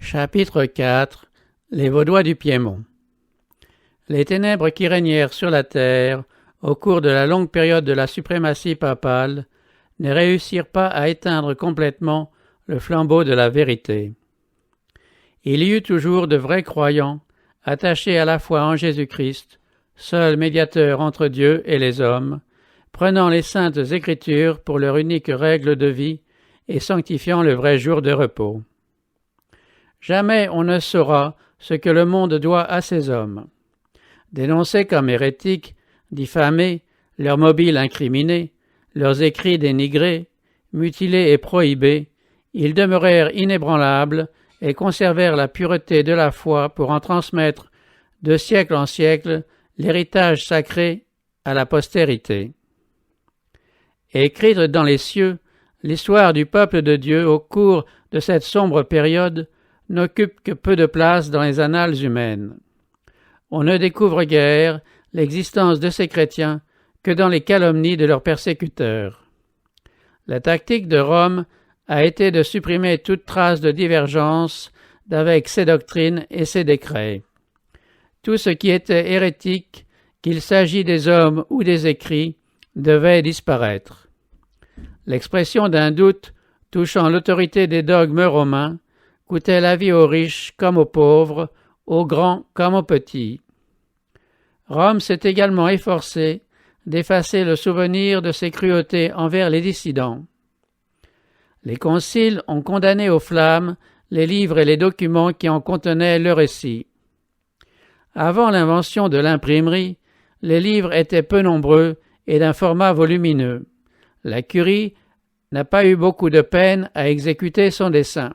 Chapitre 4 Les Vaudois du Piémont. Les ténèbres qui régnèrent sur la terre au cours de la longue période de la suprématie papale ne réussirent pas à éteindre complètement le flambeau de la vérité. Il y eut toujours de vrais croyants, attachés à la foi en Jésus-Christ, seul médiateur entre Dieu et les hommes, prenant les saintes Écritures pour leur unique règle de vie et sanctifiant le vrai jour de repos. Jamais on ne saura ce que le monde doit à ces hommes. Dénoncés comme hérétiques, diffamés, leurs mobiles incriminés, leurs écrits dénigrés, mutilés et prohibés, ils demeurèrent inébranlables et conservèrent la pureté de la foi pour en transmettre de siècle en siècle l'héritage sacré à la postérité. Écrite dans les cieux, l'histoire du peuple de Dieu au cours de cette sombre période n'occupe que peu de place dans les annales humaines. On ne découvre guère l'existence de ces chrétiens que dans les calomnies de leurs persécuteurs. La tactique de Rome a été de supprimer toute trace de divergence avec ses doctrines et ses décrets. Tout ce qui était hérétique, qu'il s'agit des hommes ou des écrits, devait disparaître. L'expression d'un doute touchant l'autorité des dogmes romains coûtait la vie aux riches comme aux pauvres, aux grands comme aux petits. Rome s'est également efforcée d'effacer le souvenir de ses cruautés envers les dissidents. Les conciles ont condamné aux flammes les livres et les documents qui en contenaient le récit. Avant l'invention de l'imprimerie, les livres étaient peu nombreux et d'un format volumineux. La curie n'a pas eu beaucoup de peine à exécuter son dessein.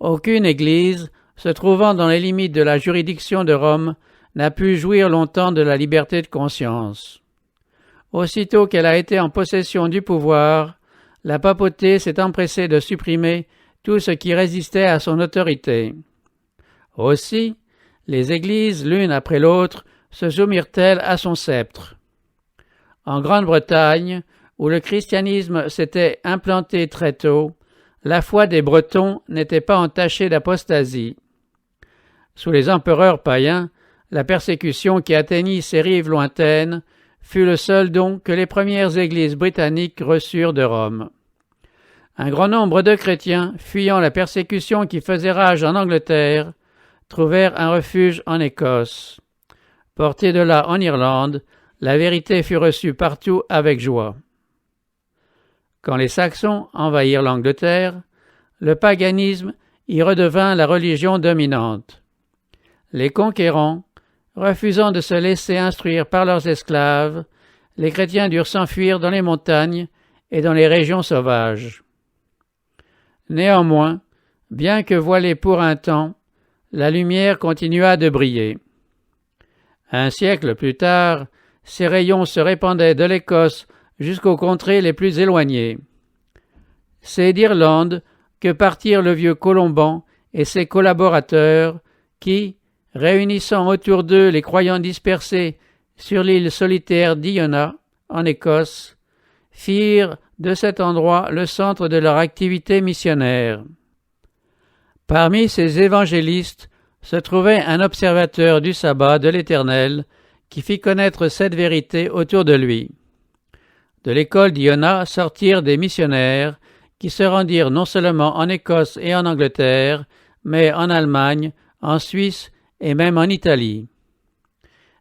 Aucune église, se trouvant dans les limites de la juridiction de Rome, n'a pu jouir longtemps de la liberté de conscience. Aussitôt qu'elle a été en possession du pouvoir, la papauté s'est empressée de supprimer tout ce qui résistait à son autorité. Aussi, les églises, l'une après l'autre, se soumirent-elles à son sceptre. En Grande-Bretagne, où le christianisme s'était implanté très tôt, la foi des Bretons n'était pas entachée d'apostasie. Sous les empereurs païens, la persécution qui atteignit ces rives lointaines fut le seul don que les premières églises britanniques reçurent de Rome. Un grand nombre de chrétiens, fuyant la persécution qui faisait rage en Angleterre, trouvèrent un refuge en Écosse. Portée de là en Irlande, la vérité fut reçue partout avec joie. Quand les Saxons envahirent l'Angleterre, le paganisme y redevint la religion dominante. Les conquérants, refusant de se laisser instruire par leurs esclaves, les chrétiens durent s'enfuir dans les montagnes et dans les régions sauvages. Néanmoins, bien que voilée pour un temps, la lumière continua de briller. Un siècle plus tard, ces rayons se répandaient de l'Écosse jusqu'aux contrées les plus éloignées. C'est d'Irlande que partirent le vieux Colomban et ses collaborateurs qui, réunissant autour d'eux les croyants dispersés sur l'île solitaire d'Iona, en Écosse, firent de cet endroit le centre de leur activité missionnaire. Parmi ces évangélistes se trouvait un observateur du sabbat de l'Éternel qui fit connaître cette vérité autour de lui. De l'école d'Iona sortirent des missionnaires qui se rendirent non seulement en Écosse et en Angleterre, mais en Allemagne, en Suisse et même en Italie.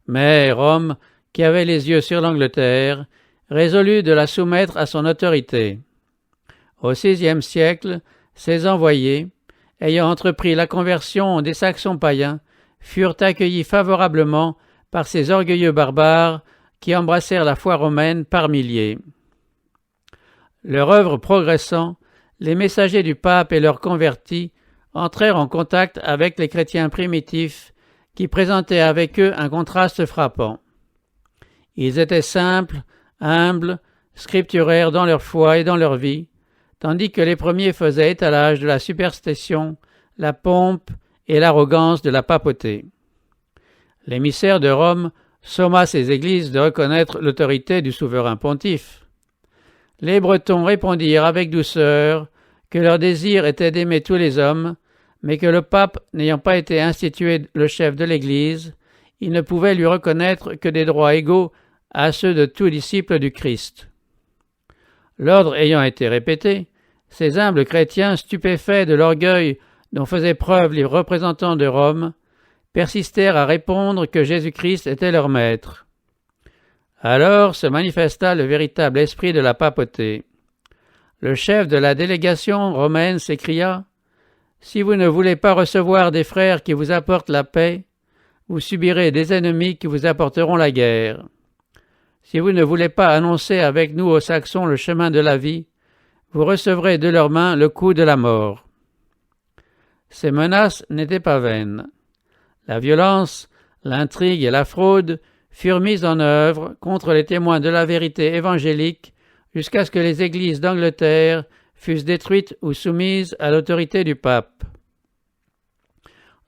Mais Rome, qui avait les yeux sur l'Angleterre, résolut de la soumettre à son autorité. Au VIe siècle, ses envoyés, ayant entrepris la conversion des Saxons païens, furent accueillis favorablement par ces orgueilleux barbares qui embrassèrent la foi romaine par milliers. Leur œuvre progressant, les messagers du pape et leurs convertis entrèrent en contact avec les chrétiens primitifs qui présentaient avec eux un contraste frappant. Ils étaient simples, humbles, scripturaires dans leur foi et dans leur vie, tandis que les premiers faisaient étalage de la superstition, la pompe et l'arrogance de la papauté. L'émissaire de Rome somma ses églises de reconnaître l'autorité du souverain pontife. Les Bretons répondirent avec douceur que leur désir était d'aimer tous les hommes, mais que le pape n'ayant pas été institué le chef de l'Église, il ne pouvait lui reconnaître que des droits égaux à ceux de tout disciple du Christ. L'ordre ayant été répété, ces humbles chrétiens, stupéfaits de l'orgueil dont faisaient preuve les représentants de Rome, persistèrent à répondre que Jésus-Christ était leur maître. Alors se manifesta le véritable esprit de la papauté. Le chef de la délégation romaine s'écria « Si vous ne voulez pas recevoir des frères qui vous apportent la paix, vous subirez des ennemis qui vous apporteront la guerre. Si vous ne voulez pas annoncer avec nous aux Saxons le chemin de la vie, vous recevrez de leurs mains le coup de la mort. » Ces menaces n'étaient pas vaines. La violence, l'intrigue et la fraude furent mises en œuvre contre les témoins de la vérité évangélique jusqu'à ce que les églises d'Angleterre fussent détruites ou soumises à l'autorité du pape.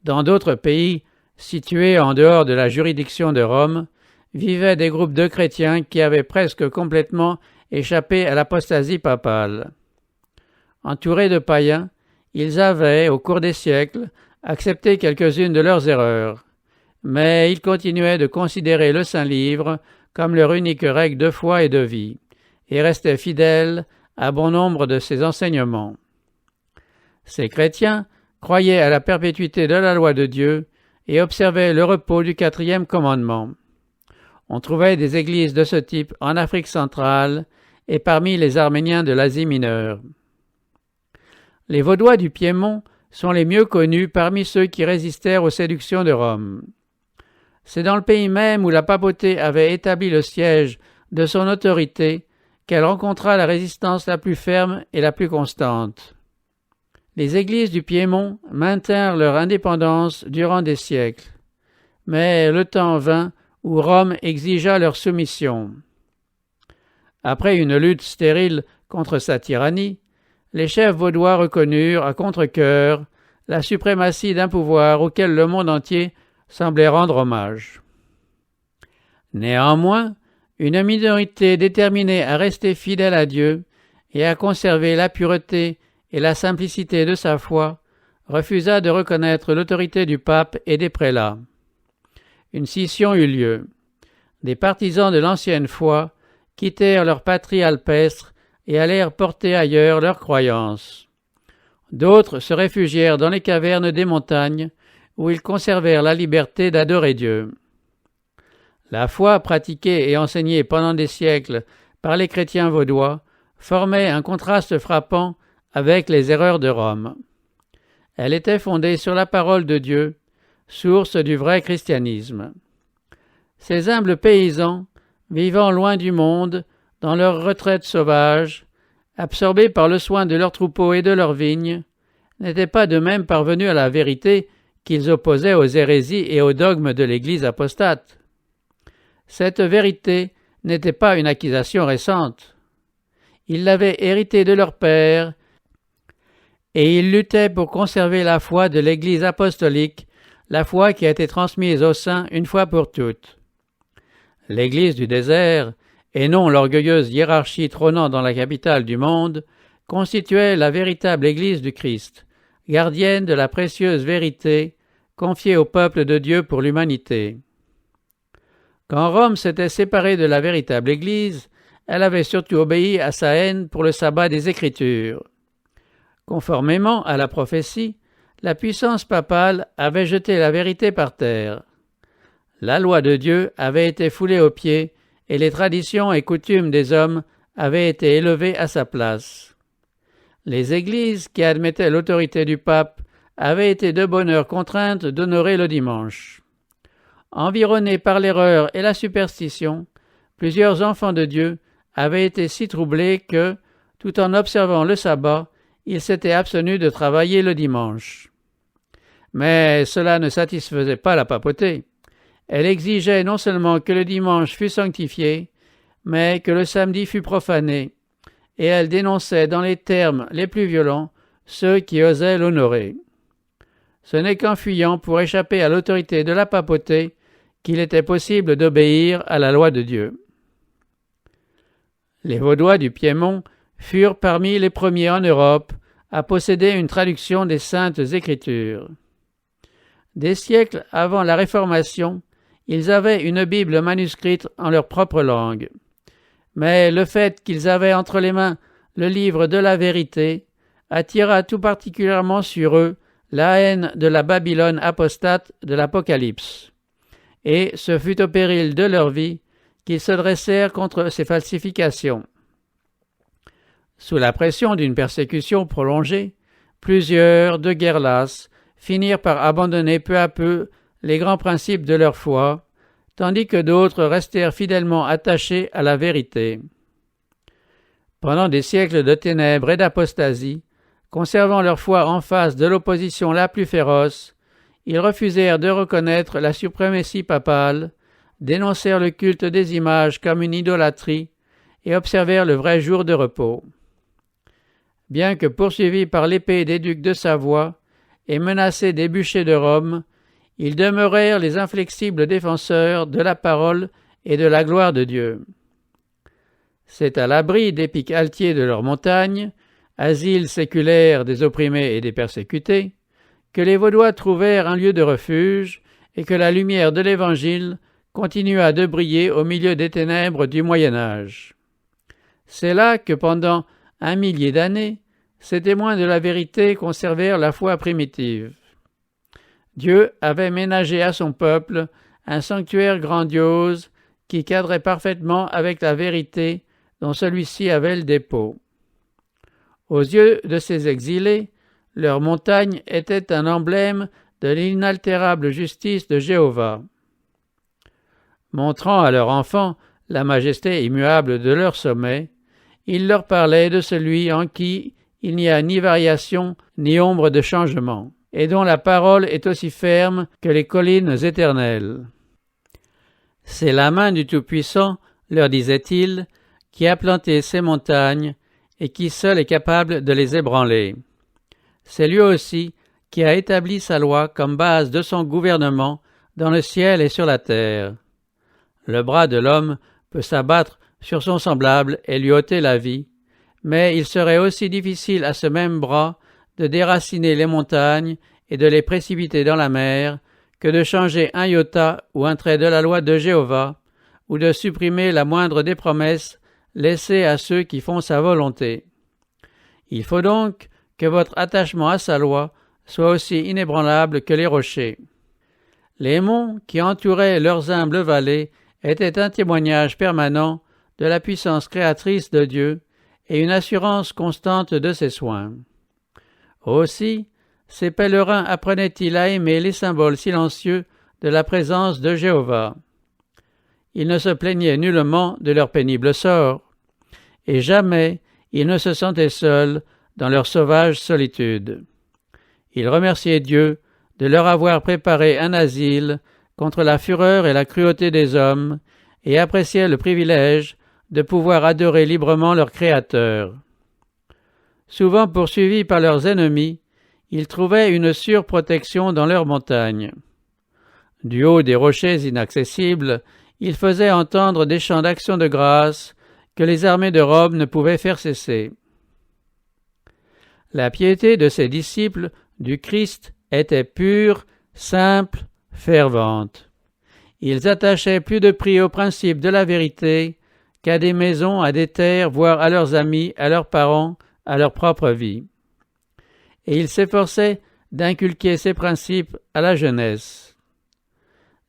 Dans d'autres pays, situés en dehors de la juridiction de Rome, vivaient des groupes de chrétiens qui avaient presque complètement échappé à l'apostasie papale. Entourés de païens, ils avaient, au cours des siècles, accepté quelques-unes de leurs erreurs, mais ils continuaient de considérer le Saint-Livre comme leur unique règle de foi et de vie, et restaient fidèles à bon nombre de ses enseignements. Ces chrétiens croyaient à la perpétuité de la loi de Dieu et observaient le repos du 4e commandement. On trouvait des églises de ce type en Afrique centrale et parmi les Arméniens de l'Asie mineure. Les Vaudois du Piémont sont les mieux connus parmi ceux qui résistèrent aux séductions de Rome. C'est dans le pays même où la papauté avait établi le siège de son autorité qu'elle rencontra la résistance la plus ferme et la plus constante. Les églises du Piémont maintinrent leur indépendance durant des siècles, mais le temps vint où Rome exigea leur soumission. Après une lutte stérile contre sa tyrannie, les chefs vaudois reconnurent à contre-cœur la suprématie d'un pouvoir auquel le monde entier semblait rendre hommage. Néanmoins, une minorité déterminée à rester fidèle à Dieu et à conserver la pureté et la simplicité de sa foi refusa de reconnaître l'autorité du pape et des prélats. Une scission eut lieu. Des partisans de l'ancienne foi quittèrent leur patrie alpestre et allèrent porter ailleurs leurs croyances. D'autres se réfugièrent dans les cavernes des montagnes, où ils conservèrent la liberté d'adorer Dieu. La foi pratiquée et enseignée pendant des siècles par les chrétiens vaudois formait un contraste frappant avec les erreurs de Rome. Elle était fondée sur la parole de Dieu, source du vrai christianisme. Ces humbles paysans, vivant loin du monde, dans leur retraite sauvage, absorbés par le soin de leurs troupeaux et de leurs vignes, n'étaient pas de même parvenus à la vérité qu'ils opposaient aux hérésies et aux dogmes de l'Église apostate. Cette vérité n'était pas une accusation récente. Ils l'avaient héritée de leur père, et ils luttaient pour conserver la foi de l'Église apostolique, la foi qui a été transmise aux saints une fois pour toutes. L'Église du désert, et non l'orgueilleuse hiérarchie trônant dans la capitale du monde, constituait la véritable Église du Christ, gardienne de la précieuse vérité confiée au peuple de Dieu pour l'humanité. Quand Rome s'était séparée de la véritable Église, elle avait surtout obéi à sa haine pour le sabbat des Écritures. Conformément à la prophétie, la puissance papale avait jeté la vérité par terre. La loi de Dieu avait été foulée aux pieds et les traditions et coutumes des hommes avaient été élevées à sa place. Les églises qui admettaient l'autorité du pape avaient été de bonne heure contraintes d'honorer le dimanche. Environnés par l'erreur et la superstition, plusieurs enfants de Dieu avaient été si troublés que, tout en observant le sabbat, ils s'étaient abstenus de travailler le dimanche. Mais cela ne satisfaisait pas la papauté. Elle exigeait non seulement que le dimanche fût sanctifié, mais que le samedi fût profané, et elle dénonçait dans les termes les plus violents ceux qui osaient l'honorer. Ce n'est qu'en fuyant pour échapper à l'autorité de la papauté qu'il était possible d'obéir à la loi de Dieu. Les Vaudois du Piémont furent parmi les premiers en Europe à posséder une traduction des Saintes Écritures. Des siècles avant la Réformation, ils avaient une Bible manuscrite en leur propre langue. Mais le fait qu'ils avaient entre les mains le livre de la vérité attira tout particulièrement sur eux la haine de la Babylone apostate de l'Apocalypse. Et ce fut au péril de leur vie qu'ils se dressèrent contre ces falsifications. Sous la pression d'une persécution prolongée, plusieurs, de guerre lasse, finirent par abandonner peu à peu les grands principes de leur foi, tandis que d'autres restèrent fidèlement attachés à la vérité. Pendant des siècles de ténèbres et d'apostasie, conservant leur foi en face de l'opposition la plus féroce, ils refusèrent de reconnaître la suprématie papale, dénoncèrent le culte des images comme une idolâtrie et observèrent le vrai jour de repos. Bien que poursuivis par l'épée des ducs de Savoie et menacés des bûchers de Rome, ils demeurèrent les inflexibles défenseurs de la parole et de la gloire de Dieu. C'est à l'abri des pics altiers de leurs montagnes, asile séculaire des opprimés et des persécutés, que les Vaudois trouvèrent un lieu de refuge et que la lumière de l'Évangile continua de briller au milieu des ténèbres du Moyen Âge. C'est là que pendant 1 millier d'années, ces témoins de la vérité conservèrent la foi primitive. Dieu avait ménagé à son peuple un sanctuaire grandiose qui cadrait parfaitement avec la vérité dont celui-ci avait le dépôt. Aux yeux de ces exilés, leur montagne était un emblème de l'inaltérable justice de Jéhovah. Montrant à leurs enfants la majesté immuable de leur sommet, ils leur parlaient de celui en qui il n'y a ni variation ni ombre de changement, et dont la parole est aussi ferme que les collines éternelles. C'est la main du Tout-Puissant, leur disait-il, qui a planté ces montagnes et qui seul est capable de les ébranler. C'est lui aussi qui a établi sa loi comme base de son gouvernement dans le ciel et sur la terre. Le bras de l'homme peut s'abattre sur son semblable et lui ôter la vie, mais il serait aussi difficile à ce même bras de déraciner les montagnes et de les précipiter dans la mer que de changer un iota ou un trait de la loi de Jéhovah, ou de supprimer la moindre des promesses laissées à ceux qui font sa volonté. Il faut donc que votre attachement à sa loi soit aussi inébranlable que les rochers. Les monts qui entouraient leurs humbles vallées étaient un témoignage permanent de la puissance créatrice de Dieu et une assurance constante de ses soins. Aussi, ces pèlerins apprenaient-ils à aimer les symboles silencieux de la présence de Jéhovah. Ils ne se plaignaient nullement de leur pénible sort, et jamais ils ne se sentaient seuls dans leur sauvage solitude. Ils remerciaient Dieu de leur avoir préparé un asile contre la fureur et la cruauté des hommes, et appréciaient le privilège de pouvoir adorer librement leur Créateur. Souvent poursuivis par leurs ennemis, ils trouvaient une sûre protection dans leurs montagnes. Du haut des rochers inaccessibles, ils faisaient entendre des chants d'action de grâce que les armées de Rome ne pouvaient faire cesser. La piété de ces disciples du Christ était pure, simple, fervente. Ils attachaient plus de prix aux principes de la vérité qu'à des maisons, à des terres, voire à leurs amis, à leurs parents, à leur propre vie. Et ils s'efforçaient d'inculquer ces principes à la jeunesse.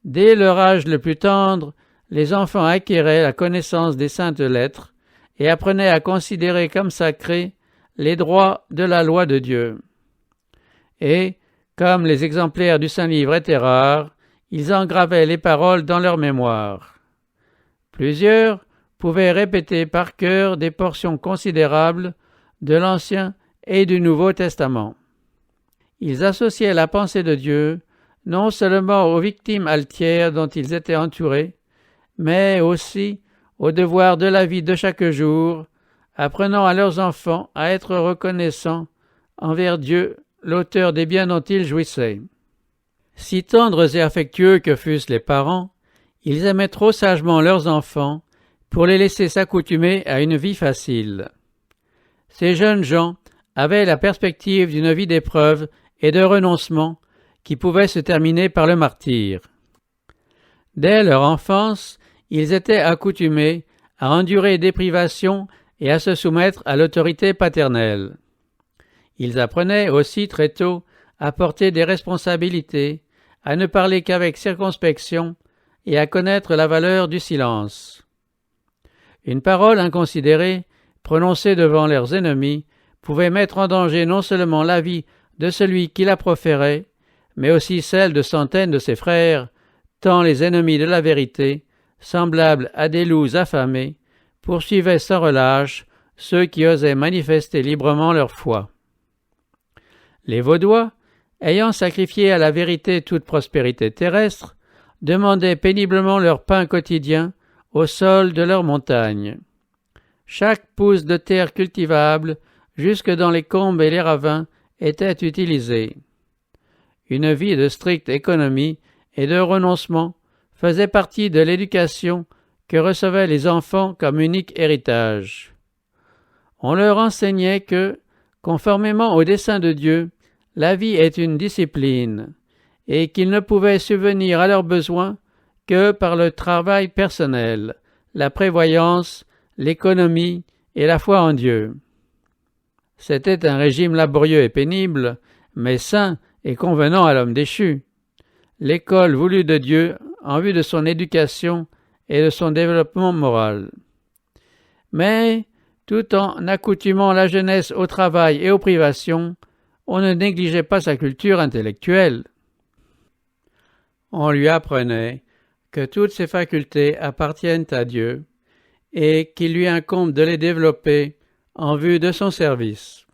Dès leur âge le plus tendre, les enfants acquéraient la connaissance des saintes lettres et apprenaient à considérer comme sacrés les droits de la loi de Dieu. Et, comme les exemplaires du Saint-Livre étaient rares, ils engravaient les paroles dans leur mémoire. Plusieurs pouvaient répéter par cœur des portions considérables de l'Ancien et du Nouveau Testament. Ils associaient la pensée de Dieu non seulement aux victimes altières dont ils étaient entourés, mais aussi aux devoirs de la vie de chaque jour, apprenant à leurs enfants à être reconnaissants envers Dieu, l'auteur des biens dont ils jouissaient. Si tendres et affectueux que fussent les parents, ils aimaient trop sagement leurs enfants pour les laisser s'accoutumer à une vie facile. Ces jeunes gens avaient la perspective d'une vie d'épreuve et de renoncement qui pouvait se terminer par le martyre. Dès leur enfance, ils étaient accoutumés à endurer des privations et à se soumettre à l'autorité paternelle. Ils apprenaient aussi très tôt à porter des responsabilités, à ne parler qu'avec circonspection et à connaître la valeur du silence. Une parole inconsidérée, prononcée devant leurs ennemis, pouvait mettre en danger non seulement la vie de celui qui la proférait, mais aussi celle de centaines de ses frères, tant les ennemis de la vérité, semblables à des loups affamés, poursuivaient sans relâche ceux qui osaient manifester librement leur foi. Les Vaudois, ayant sacrifié à la vérité toute prospérité terrestre, demandaient péniblement leur pain quotidien au sol de leurs montagnes. Chaque pouce de terre cultivable, jusque dans les combes et les ravins, était utilisé. Une vie de stricte économie et de renoncement faisait partie de l'éducation que recevaient les enfants comme unique héritage. On leur enseignait que, conformément au dessein de Dieu, la vie est une discipline, et qu'ils ne pouvaient subvenir à leurs besoins que par le travail personnel, la prévoyance, l'économie et la foi en Dieu. C'était un régime laborieux et pénible, mais sain et convenant à l'homme déchu. L'école voulue de Dieu en vue de son éducation et de son développement moral. Mais, tout en accoutumant la jeunesse au travail et aux privations, on ne négligeait pas sa culture intellectuelle. On lui apprenait que toutes ses facultés appartiennent à Dieu et qu'il lui incombe de les développer en vue de son service.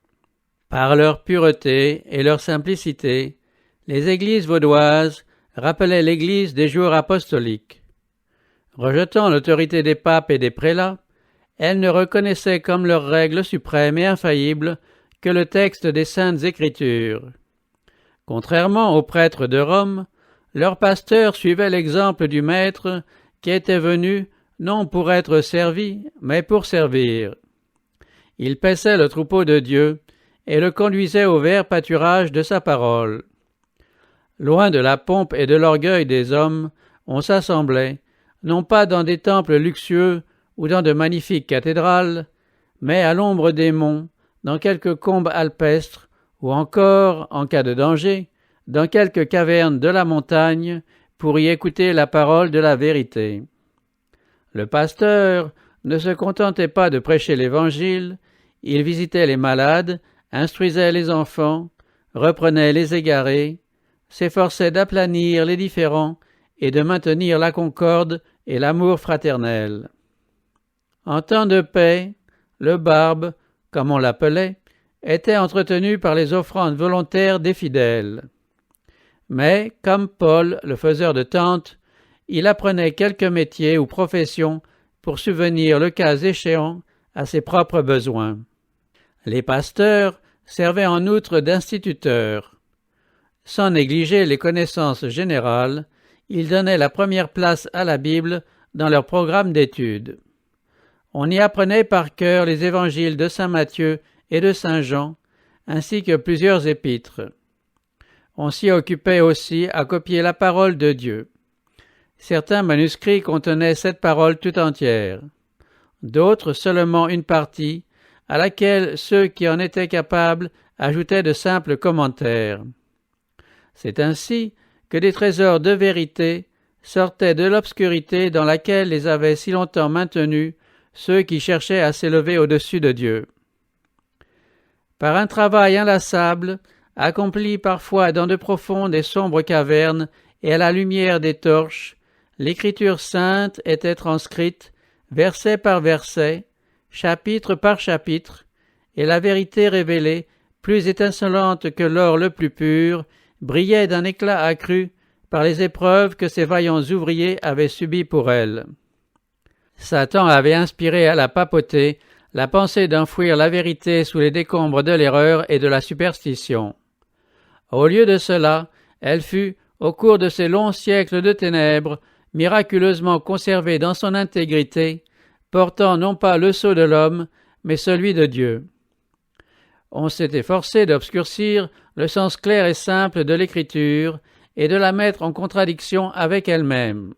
Par leur pureté et leur simplicité, les églises vaudoises rappelaient l'Église des jours apostoliques. Rejetant l'autorité des papes et des prélats, elles ne reconnaissaient comme leur règle suprême et infaillible que le texte des Saintes Écritures. Contrairement aux prêtres de Rome, leurs pasteurs suivaient l'exemple du Maître qui était venu non pour être servi, mais pour servir. Ils paissaient le troupeau de Dieu et le conduisaient au vert pâturage de sa parole. Loin de la pompe et de l'orgueil des hommes, on s'assemblait, non pas dans des temples luxueux ou dans de magnifiques cathédrales, mais à l'ombre des monts, dans quelques combes alpestres, ou encore, en cas de danger, dans quelques cavernes de la montagne, pour y écouter la parole de la vérité. Le pasteur ne se contentait pas de prêcher l'Évangile, il visitait les malades, instruisait les enfants, reprenait les égarés, s'efforçait d'aplanir les différends et de maintenir la concorde et l'amour fraternel. En temps de paix, le barbe, comme on l'appelait, était entretenu par les offrandes volontaires des fidèles. Mais, comme Paul, le faiseur de tentes, il apprenait quelques métiers ou professions pour subvenir le cas échéant à ses propres besoins. Les pasteurs servaient en outre d'instituteurs. Sans négliger les connaissances générales, ils donnaient la première place à la Bible dans leur programme d'études. On y apprenait par cœur les évangiles de saint Matthieu et de saint Jean, ainsi que plusieurs épîtres. On s'y occupait aussi à copier la parole de Dieu. Certains manuscrits contenaient cette parole tout entière, d'autres seulement une partie, à laquelle ceux qui en étaient capables ajoutaient de simples commentaires. C'est ainsi que des trésors de vérité sortaient de l'obscurité dans laquelle les avaient si longtemps maintenus ceux qui cherchaient à s'élever au-dessus de Dieu. Par un travail inlassable, accompli parfois dans de profondes et sombres cavernes et à la lumière des torches, l'Écriture sainte était transcrite, verset par verset, chapitre par chapitre, et la vérité révélée, plus étincelante que l'or le plus pur, brillait d'un éclat accru par les épreuves que ces vaillants ouvriers avaient subies pour elle. Satan avait inspiré à la papauté la pensée d'enfouir la vérité sous les décombres de l'erreur et de la superstition. Au lieu de cela, elle fut, au cours de ces longs siècles de ténèbres, miraculeusement conservée dans son intégrité, portant non pas le sceau de l'homme, mais celui de Dieu. on s'est efforcé d'obscurcir le sens clair et simple de l'Écriture et de la mettre en contradiction avec elle-même.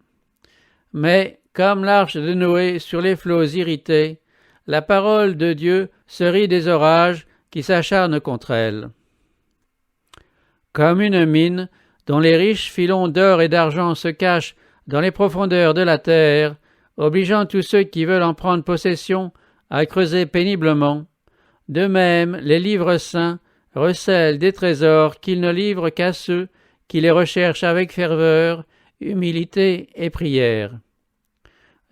Mais, comme l'arche de Noé sur les flots irrités, la parole de Dieu se rit des orages qui s'acharnent contre elle. Comme une mine dont les riches filons d'or et d'argent se cachent dans les profondeurs de la terre, obligeant tous ceux qui veulent en prendre possession à creuser péniblement, de même les livres saints recèlent des trésors qu'ils ne livrent qu'à ceux qui les recherchent avec ferveur, humilité et prière.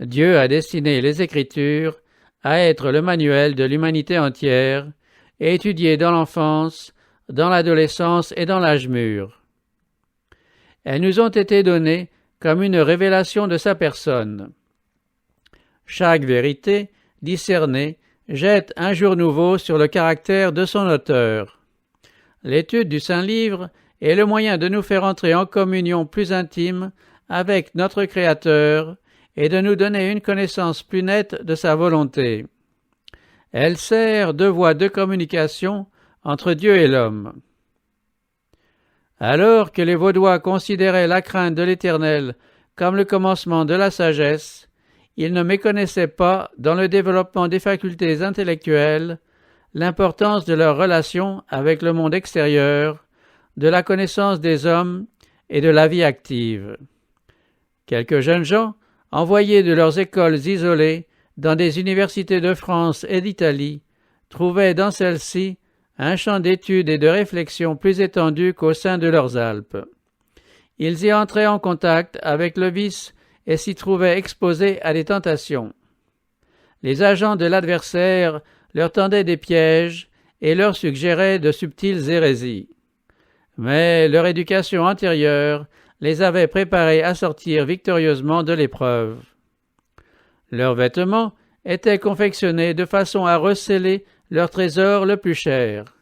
Dieu a destiné les Écritures à être le manuel de l'humanité entière, et étudié dans l'enfance, dans l'adolescence et dans l'âge mûr. Elles nous ont été données comme une révélation de sa personne. Chaque vérité, discernée, jette un jour nouveau sur le caractère de son auteur. L'étude du Saint-Livre est le moyen de nous faire entrer en communion plus intime avec notre Créateur et de nous donner une connaissance plus nette de sa volonté. Elle sert de voie de communication entre Dieu et l'homme. Alors que les Vaudois considéraient la crainte de l'Éternel comme le commencement de la sagesse, ils ne méconnaissaient pas, dans le développement des facultés intellectuelles, l'importance de leur relation avec le monde extérieur, de la connaissance des hommes et de la vie active. Quelques jeunes gens, envoyés de leurs écoles isolées dans des universités de France et d'Italie, trouvaient dans celles-ci un champ d'études et de réflexion plus étendu qu'au sein de leurs Alpes. Ils y entraient en contact avec le vice et s'y trouvaient exposés à des tentations. Les agents de l'adversaire leur tendaient des pièges et leur suggéraient de subtiles hérésies. Mais leur éducation antérieure les avait préparés à sortir victorieusement de l'épreuve. Leurs vêtements étaient confectionnés de façon à recéler leur trésor le plus cher,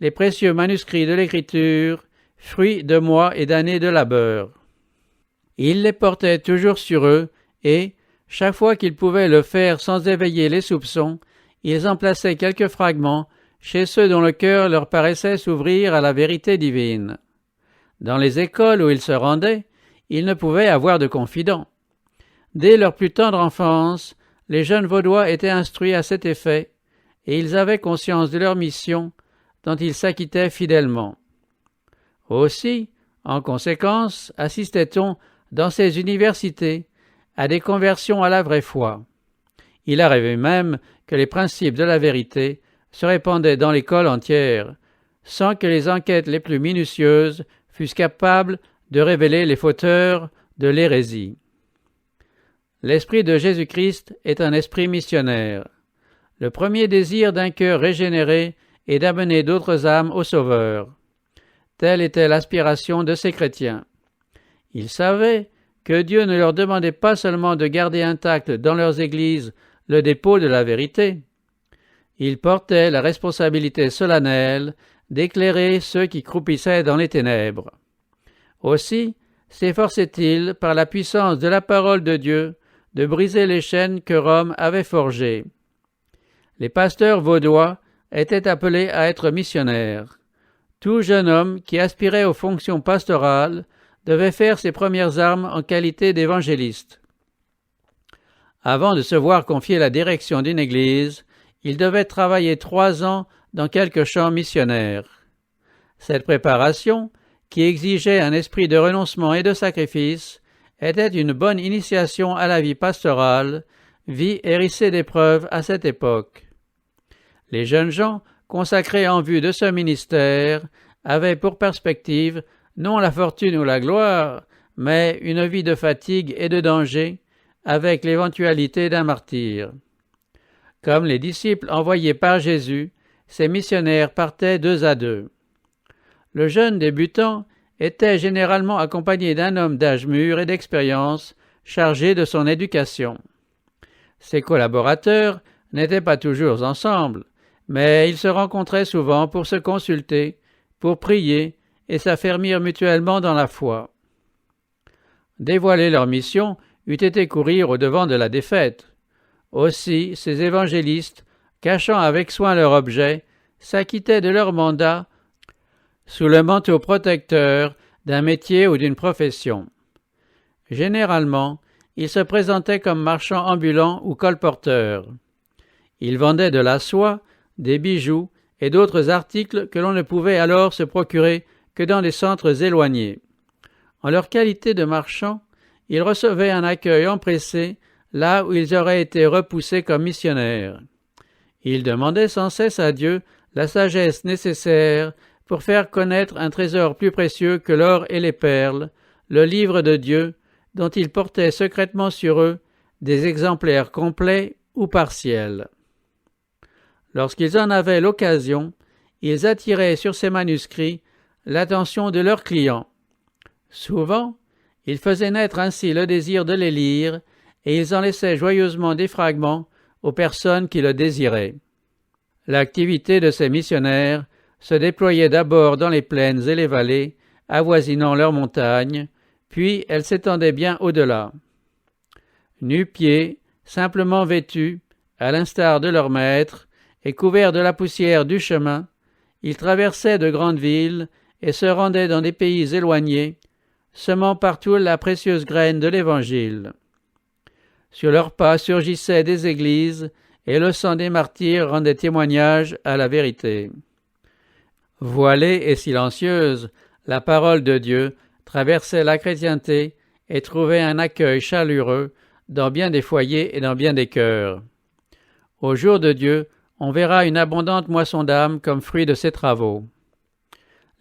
les précieux manuscrits de l'Écriture, fruits de mois et d'années de labeur. Ils les portaient toujours sur eux et, chaque fois qu'ils pouvaient le faire sans éveiller les soupçons, ils en plaçaient quelques fragments chez ceux dont le cœur leur paraissait s'ouvrir à la vérité divine. Dans les écoles où ils se rendaient, ils ne pouvaient avoir de confidents. Dès leur plus tendre enfance, les jeunes Vaudois étaient instruits à cet effet, et ils avaient conscience de leur mission, dont ils s'acquittaient fidèlement. Aussi, en conséquence, assistait-on, dans ces universités, à des conversions à la vraie foi. Il arrivait même que les principes de la vérité se répandaient dans l'école entière, sans que les enquêtes les plus minutieuses fussent capables de révéler les fauteurs de l'hérésie. L'esprit de Jésus-Christ est un esprit missionnaire. Le premier désir d'un cœur régénéré est d'amener d'autres âmes au Sauveur. Telle était l'aspiration de ces chrétiens. Ils savaient que Dieu ne leur demandait pas seulement de garder intact dans leurs églises le dépôt de la vérité. Ils portaient la responsabilité solennelle d'éclairer ceux qui croupissaient dans les ténèbres. Aussi s'efforçaient-ils, par la puissance de la parole de Dieu, de briser les chaînes que Rome avait forgées. Les pasteurs vaudois étaient appelés à être missionnaires. Tout jeune homme qui aspirait aux fonctions pastorales devait faire ses premières armes en qualité d'évangéliste. Avant de se voir confier la direction d'une église, il devait travailler 3 ans dans quelques champs missionnaires. Cette préparation, qui exigeait un esprit de renoncement et de sacrifice, était une bonne initiation à la vie pastorale, vie hérissée d'épreuves à cette époque. Les jeunes gens, consacrés en vue de ce ministère, avaient pour perspective non la fortune ou la gloire, mais une vie de fatigue et de danger, avec l'éventualité d'un martyre. Comme les disciples envoyés par Jésus, ces missionnaires partaient 2 à 2. Le jeune débutant était généralement accompagné d'un homme d'âge mûr et d'expérience chargé de son éducation. Ses collaborateurs n'étaient pas toujours ensemble, mais ils se rencontraient souvent pour se consulter, pour prier et s'affermir mutuellement dans la foi. Dévoiler leur mission eût été courir au-devant de la défaite. Aussi, ces évangélistes, cachant avec soin leur objet, s'acquittaient de leur mandat sous le manteau protecteur d'un métier ou d'une profession. Généralement, ils se présentaient comme marchands ambulants ou colporteurs. Ils vendaient de la soie, des bijoux et d'autres articles que l'on ne pouvait alors se procurer que dans des centres éloignés. En leur qualité de marchands, ils recevaient un accueil empressé là où ils auraient été repoussés comme missionnaires. Ils demandaient sans cesse à Dieu la sagesse nécessaire pour faire connaître un trésor plus précieux que l'or et les perles, le livre de Dieu, dont ils portaient secrètement sur eux des exemplaires complets ou partiels. Lorsqu'ils en avaient l'occasion, ils attiraient sur ces manuscrits l'attention de leurs clients. Souvent, ils faisaient naître ainsi le désir de les lire, et ils en laissaient joyeusement des fragments aux personnes qui le désiraient. L'activité de ces missionnaires se déployait d'abord dans les plaines et les vallées, avoisinant leurs montagnes, puis elle s'étendait bien au-delà. Nu-pieds, simplement vêtus, à l'instar de leurs maîtres, et couverts de la poussière du chemin, ils traversaient de grandes villes et se rendaient dans des pays éloignés, semant partout la précieuse graine de l'Évangile. Sur leurs pas surgissaient des églises, et le sang des martyrs rendait témoignage à la vérité. Voilée et silencieuse, la parole de Dieu traversait la chrétienté et trouvait un accueil chaleureux dans bien des foyers et dans bien des cœurs. Au jour de Dieu, on verra une abondante moisson d'âmes comme fruit de ses travaux.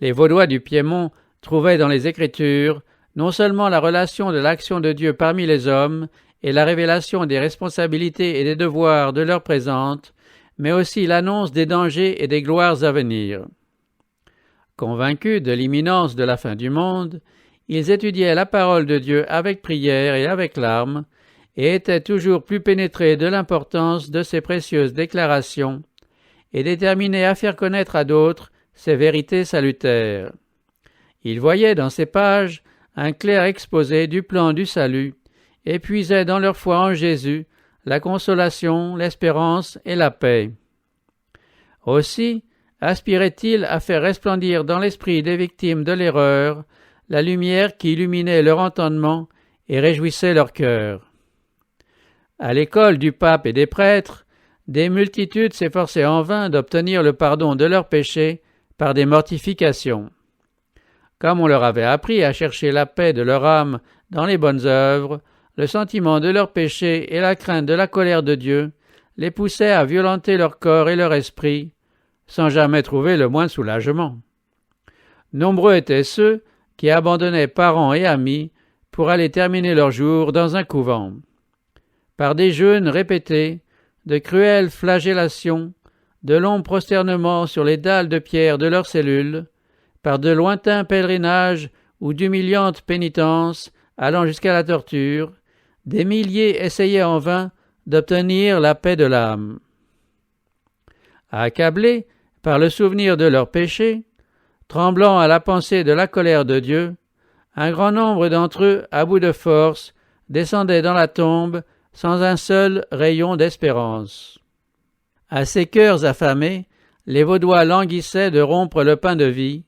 Les Vaudois du Piémont trouvaient dans les Écritures non seulement la relation de l'action de Dieu parmi les hommes et la révélation des responsabilités et des devoirs de l'heure présente, mais aussi l'annonce des dangers et des gloires à venir. Convaincus de l'imminence de la fin du monde, ils étudiaient la parole de Dieu avec prière et avec larmes, et étaient toujours plus pénétrés de l'importance de ces précieuses déclarations, et déterminés à faire connaître à d'autres ces vérités salutaires. Ils voyaient dans ces pages un clair exposé du plan du salut, et puisaient dans leur foi en Jésus la consolation, l'espérance et la paix. Aussi aspiraient-ils à faire resplendir dans l'esprit des victimes de l'erreur la lumière qui illuminait leur entendement et réjouissait leur cœur. À l'école du pape et des prêtres, des multitudes s'efforçaient en vain d'obtenir le pardon de leurs péchés par des mortifications. Comme on leur avait appris à chercher la paix de leur âme dans les bonnes œuvres, le sentiment de leurs péchés et la crainte de la colère de Dieu les poussaient à violenter leur corps et leur esprit, sans jamais trouver le moindre soulagement. Nombreux étaient ceux qui abandonnaient parents et amis pour aller terminer leurs jours dans un couvent. Par des jeûnes répétés, de cruelles flagellations, de longs prosternements sur les dalles de pierre de leurs cellules, par de lointains pèlerinages ou d'humiliantes pénitences allant jusqu'à la torture, des milliers essayaient en vain d'obtenir la paix de l'âme. Accablés par le souvenir de leurs péchés, tremblant à la pensée de la colère de Dieu, un grand nombre d'entre eux, à bout de force, descendaient dans la tombe sans un seul rayon d'espérance. À ces cœurs affamés, les Vaudois languissaient de rompre le pain de vie,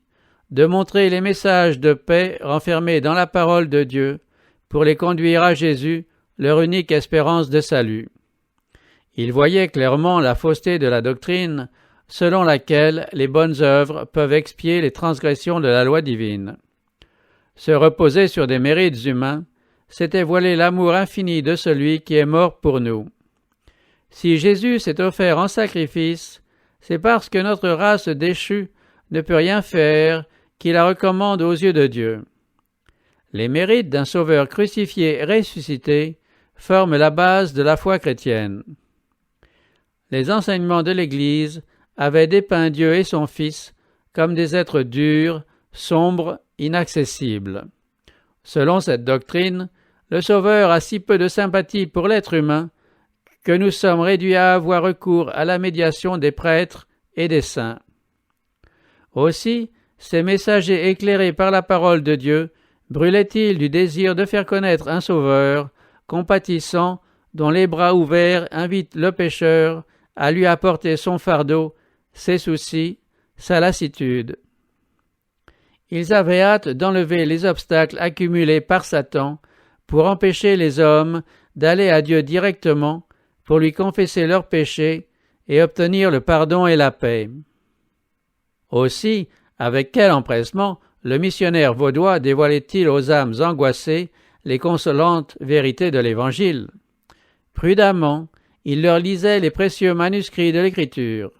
de montrer les messages de paix renfermés dans la parole de Dieu, pour les conduire à Jésus, leur unique espérance de salut. Ils voyaient clairement la fausseté de la doctrine, selon laquelle les bonnes œuvres peuvent expier les transgressions de la loi divine. Se reposer sur des mérites humains, c'était voiler l'amour infini de celui qui est mort pour nous. Si Jésus s'est offert en sacrifice, c'est parce que notre race déchue ne peut rien faire qui la recommande aux yeux de Dieu. Les mérites d'un Sauveur crucifié et ressuscité forment la base de la foi chrétienne. Les enseignements de l'Église avaient dépeint Dieu et son Fils comme des êtres durs, sombres, inaccessibles. Selon cette doctrine, le Sauveur a si peu de sympathie pour l'être humain que nous sommes réduits à avoir recours à la médiation des prêtres et des saints. Aussi, ces messagers éclairés par la parole de Dieu brûlaient-ils du désir de faire connaître un Sauveur, compatissant, dont les bras ouverts invitent le pécheur à lui apporter son fardeau ses soucis, sa lassitude. Ils avaient hâte d'enlever les obstacles accumulés par Satan pour empêcher les hommes d'aller à Dieu directement pour lui confesser leurs péchés et obtenir le pardon et la paix. Aussi, avec quel empressement le missionnaire vaudois dévoilait-il aux âmes angoissées les consolantes vérités de l'Évangile. Prudemment, il leur lisait les précieux manuscrits de l'Écriture.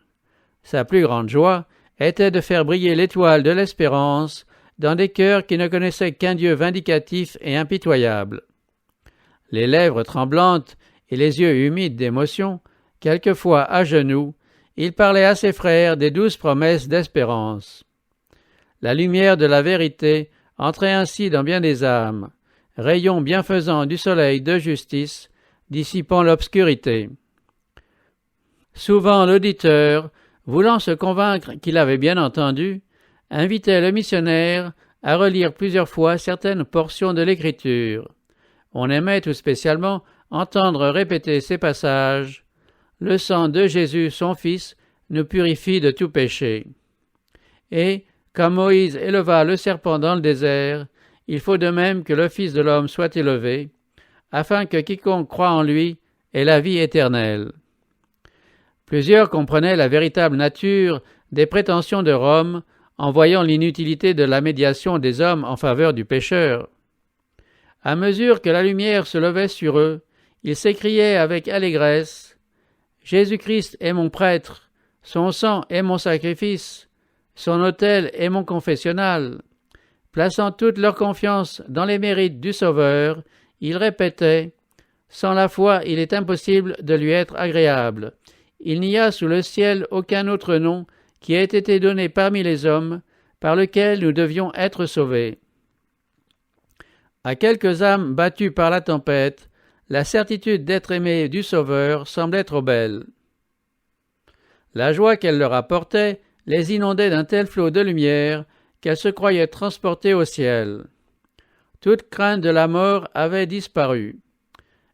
Sa plus grande joie était de faire briller l'étoile de l'espérance dans des cœurs qui ne connaissaient qu'un Dieu vindicatif et impitoyable. Les lèvres tremblantes et les yeux humides d'émotion, quelquefois à genoux, il parlait à ses frères des douces promesses d'espérance. La lumière de la vérité entrait ainsi dans bien des âmes, rayon bienfaisant du soleil de justice, dissipant l'obscurité. Souvent l'auditeur, voulant se convaincre qu'il avait bien entendu, invitait le missionnaire à relire plusieurs fois certaines portions de l'Écriture. On aimait tout spécialement entendre répéter ces passages « Le sang de Jésus, son Fils, nous purifie de tout péché. » Et, comme Moïse éleva le serpent dans le désert, il faut de même que le Fils de l'homme soit élevé, afin que quiconque croit en lui ait la vie éternelle. Plusieurs comprenaient la véritable nature des prétentions de Rome en voyant l'inutilité de la médiation des hommes en faveur du pécheur. À mesure que la lumière se levait sur eux, ils s'écriaient avec allégresse « Jésus-Christ est mon prêtre, son sang est mon sacrifice, son autel est mon confessionnal. » Plaçant toute leur confiance dans les mérites du Sauveur, ils répétaient « Sans la foi, il est impossible de lui être agréable. Il n'y a sous le ciel aucun autre nom qui ait été donné parmi les hommes, par lequel nous devions être sauvés. » À quelques âmes battues par la tempête, la certitude d'être aimées du Sauveur semblait trop belle. La joie qu'elle leur apportait les inondait d'un tel flot de lumière qu'elles se croyaient transportées au ciel. Toute crainte de la mort avait disparu.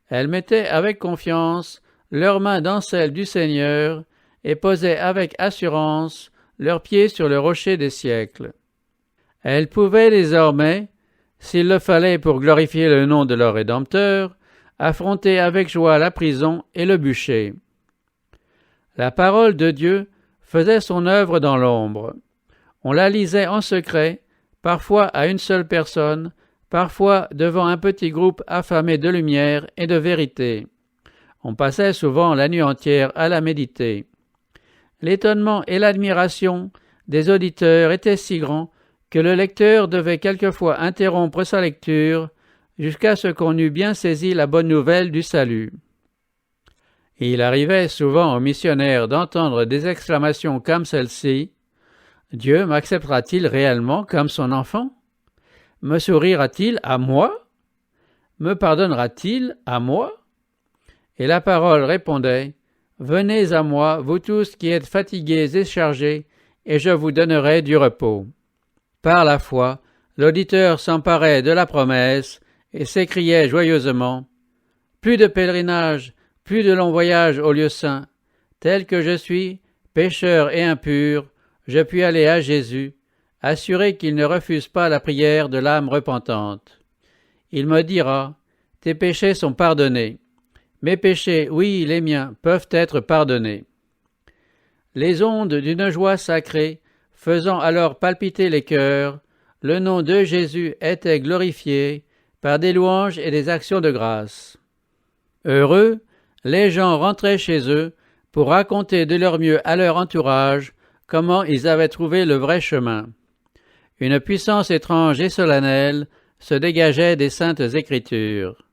Elles mettaient avec confiance leurs mains dans celles du Seigneur et posaient avec assurance leurs pieds sur le rocher des siècles. Elles pouvaient désormais, s'il le fallait pour glorifier le nom de leur Rédempteur, affronter avec joie la prison et le bûcher. La parole de Dieu faisait son œuvre dans l'ombre. On la lisait en secret, parfois à une seule personne, parfois devant un petit groupe affamé de lumière et de vérité. On passait souvent la nuit entière à la méditer. L'étonnement et l'admiration des auditeurs étaient si grands que le lecteur devait quelquefois interrompre sa lecture jusqu'à ce qu'on eût bien saisi la bonne nouvelle du salut. Et il arrivait souvent aux missionnaires d'entendre des exclamations comme celle-ci « Dieu m'acceptera-t-il réellement comme son enfant? Me sourira-t-il à moi? Me pardonnera-t-il à moi ?» Et la parole répondait « Venez à moi, vous tous qui êtes fatigués et chargés, et je vous donnerai du repos. » Par la foi, l'auditeur s'emparait de la promesse et s'écriait joyeusement « Plus de pèlerinage, plus de longs voyages au lieu saint. Tel que je suis, pécheur et impur, je puis aller à Jésus, assuré qu'il ne refuse pas la prière de l'âme repentante. Il me dira « Tes péchés sont pardonnés. » Mes péchés, oui, les miens, peuvent être pardonnés. Les ondes d'une joie sacrée, faisant alors palpiter les cœurs, le nom de Jésus était glorifié par des louanges et des actions de grâce. Heureux, les gens rentraient chez eux pour raconter de leur mieux à leur entourage comment ils avaient trouvé le vrai chemin. Une puissance étrange et solennelle se dégageait des saintes Écritures.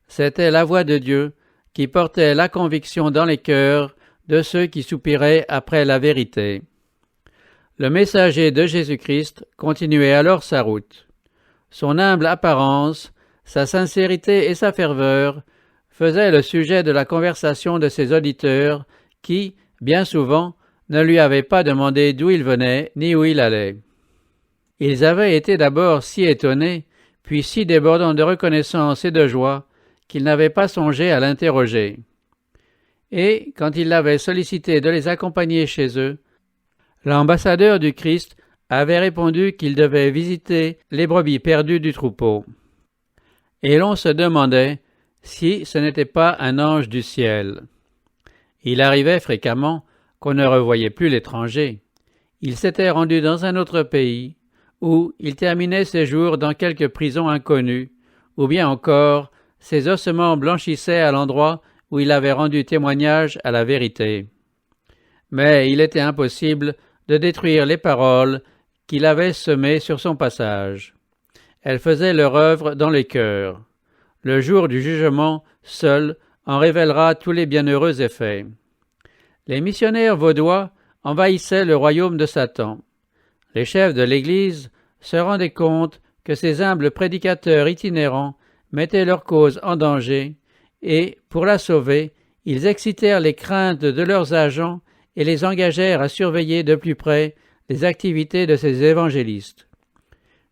C'était la voix de Dieu qui portait la conviction dans les cœurs de ceux qui soupiraient après la vérité. Le messager de Jésus-Christ continuait alors sa route. Son humble apparence, sa sincérité et sa ferveur faisaient le sujet de la conversation de ses auditeurs qui, bien souvent, ne lui avaient pas demandé d'où il venait ni où il allait. Ils avaient été d'abord si étonnés, puis si débordants de reconnaissance et de joie, qu'ils n'avaient pas songé à l'interroger. Et, quand il l'avait sollicité de les accompagner chez eux, L'ambassadeur du Christ avait répondu qu'il devait visiter les brebis perdues du troupeau. Et l'on se demandait si ce n'était pas un ange du ciel. Il arrivait fréquemment qu'on ne revoyait plus l'étranger. Il s'était rendu dans un autre pays, où il terminait ses jours dans quelque prison inconnue, ou bien encore ses ossements blanchissaient à l'endroit où il avait rendu témoignage à la vérité. Mais il était impossible de détruire les paroles qu'il avait semées sur son passage. Elles faisaient leur œuvre dans les cœurs. Le jour du jugement seul en révélera tous les bienheureux effets. Les missionnaires vaudois envahissaient le royaume de Satan. Les chefs de l'Église se rendaient compte que ces humbles prédicateurs itinérants mettaient leur cause en danger et, pour la sauver, ils excitèrent les craintes de leurs agents et les engagèrent à surveiller de plus près les activités de ces évangélistes.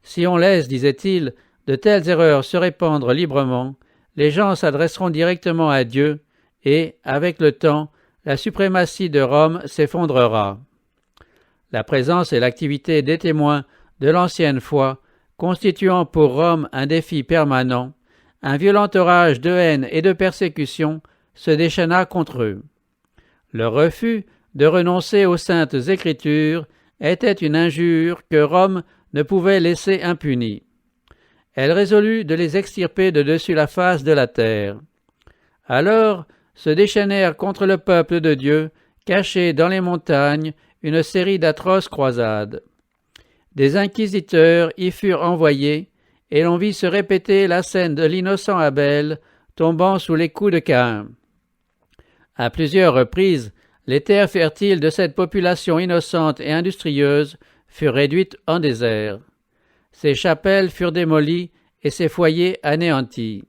Si on laisse, disait-il, de telles erreurs se répandre librement, les gens s'adresseront directement à Dieu et, avec le temps, la suprématie de Rome s'effondrera. La présence et l'activité des témoins de l'ancienne foi, constituant pour Rome un défi permanent, un violent orage de haine et de persécution se déchaîna contre eux. Leur refus de renoncer aux saintes Écritures était une injure que Rome ne pouvait laisser impunie. Elle résolut de les extirper de dessus la face de la terre. Alors se déchaînèrent contre le peuple de Dieu, caché dans les montagnes, une série d'atroces croisades. Des inquisiteurs y furent envoyés, et l'on vit se répéter la scène de l'innocent Abel tombant sous les coups de Caïn. À plusieurs reprises, les terres fertiles de cette population innocente et industrieuse furent réduites en désert. Ses chapelles furent démolies et ses foyers anéantis.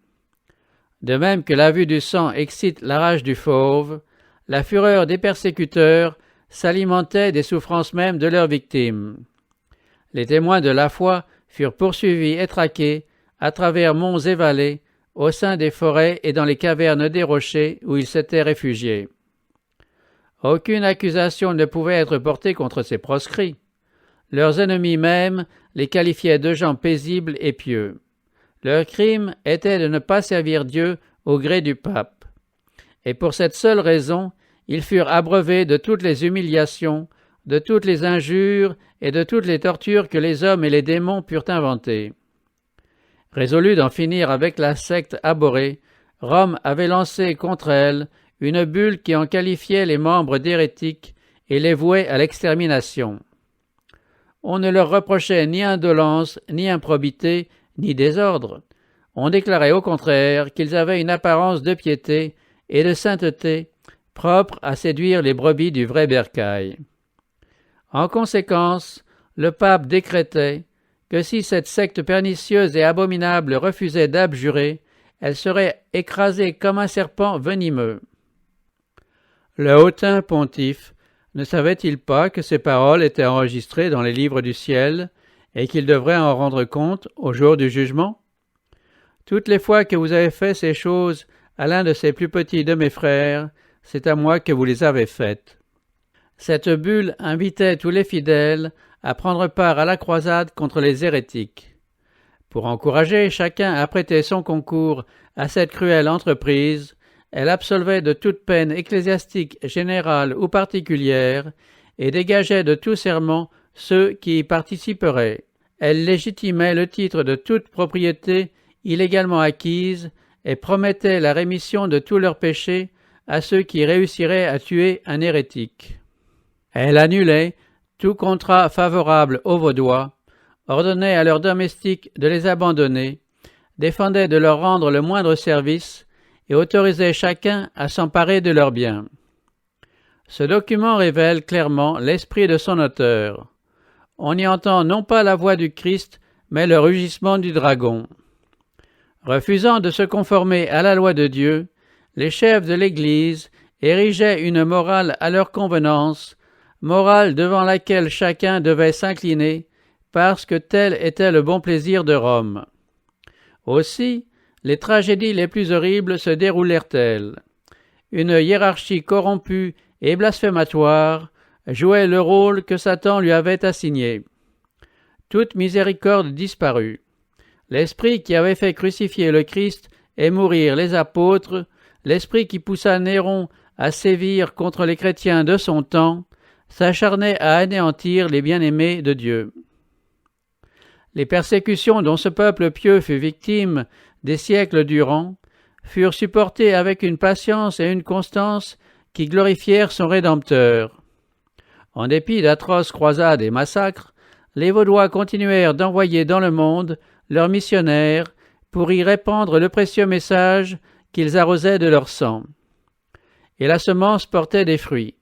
De même que la vue du sang excite la rage du fauve, la fureur des persécuteurs s'alimentait des souffrances mêmes de leurs victimes. Les témoins de la foi furent poursuivis et traqués à travers monts et vallées, au sein des forêts et dans les cavernes des rochers où ils s'étaient réfugiés. Aucune accusation ne pouvait être portée contre ces proscrits. Leurs ennemis même les qualifiaient de gens paisibles et pieux. Leur crime était de ne pas servir Dieu au gré du pape. Et pour cette seule raison, ils furent abreuvés de toutes les humiliations, de toutes les injures et de toutes les tortures que les hommes et les démons purent inventer. Résolu d'en finir avec la secte abhorrée, Rome avait lancé contre elle une bulle qui en qualifiait les membres d'hérétiques et les vouait à l'extermination. On ne leur reprochait ni indolence, ni improbité, ni désordre. On déclarait au contraire qu'ils avaient une apparence de piété et de sainteté propre à séduire les brebis du vrai bercail. En conséquence, le pape décrétait que si cette secte pernicieuse et abominable refusait d'abjurer, elle serait écrasée comme un serpent venimeux. Le hautain pontife ne savait-il pas que ces paroles étaient enregistrées dans les livres du ciel et qu'il devrait en rendre compte au jour du jugement? Toutes les fois que vous avez fait ces choses à l'un de ces plus petits de mes frères, c'est à moi que vous les avez faites. Cette bulle invitait tous les fidèles à prendre part à la croisade contre les hérétiques. Pour encourager chacun à prêter son concours à cette cruelle entreprise, elle absolvait de toute peine ecclésiastique générale ou particulière et dégageait de tout serment ceux qui y participeraient. Elle légitimait le titre de toute propriété illégalement acquise et promettait la rémission de tous leurs péchés à ceux qui réussiraient à tuer un hérétique. Elle annulait tout contrat favorable aux Vaudois, ordonnait à leurs domestiques de les abandonner, défendait de leur rendre le moindre service et autorisait chacun à s'emparer de leurs biens. Ce document révèle clairement l'esprit de son auteur. On y entend non pas la voix du Christ, mais le rugissement du dragon. Refusant de se conformer à la loi de Dieu, les chefs de l'Église érigeaient une morale à leur convenance, morale devant laquelle chacun devait s'incliner, parce que tel était le bon plaisir de Rome. Aussi, les tragédies les plus horribles se déroulèrent-elles. Une hiérarchie corrompue et blasphématoire jouait le rôle que Satan lui avait assigné. Toute miséricorde disparut. L'esprit qui avait fait crucifier le Christ et mourir les apôtres, l'esprit qui poussa Néron à sévir contre les chrétiens de son temps, s'acharnait à anéantir les bien-aimés de Dieu. Les persécutions dont ce peuple pieux fut victime des siècles durant furent supportées avec une patience et une constance qui glorifièrent son Rédempteur. En dépit d'atroces croisades et massacres, les Vaudois continuèrent d'envoyer dans le monde leurs missionnaires pour y répandre le précieux message qu'ils arrosaient de leur sang. Et la semence portait des fruits.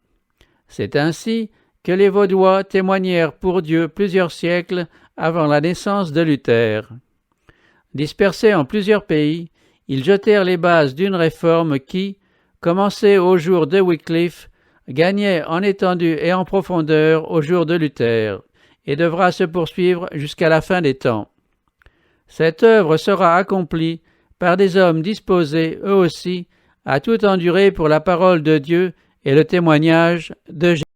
C'est ainsi que les Vaudois témoignèrent pour Dieu plusieurs siècles avant la naissance de Luther. Dispersés en plusieurs pays, ils jetèrent les bases d'une réforme qui, commencée au jour de Wycliffe, gagnait en étendue et en profondeur au jour de Luther, et devra se poursuivre jusqu'à la fin des temps. Cette œuvre sera accomplie par des hommes disposés, eux aussi, à tout endurer pour la parole de Dieu et le témoignage de Jésus.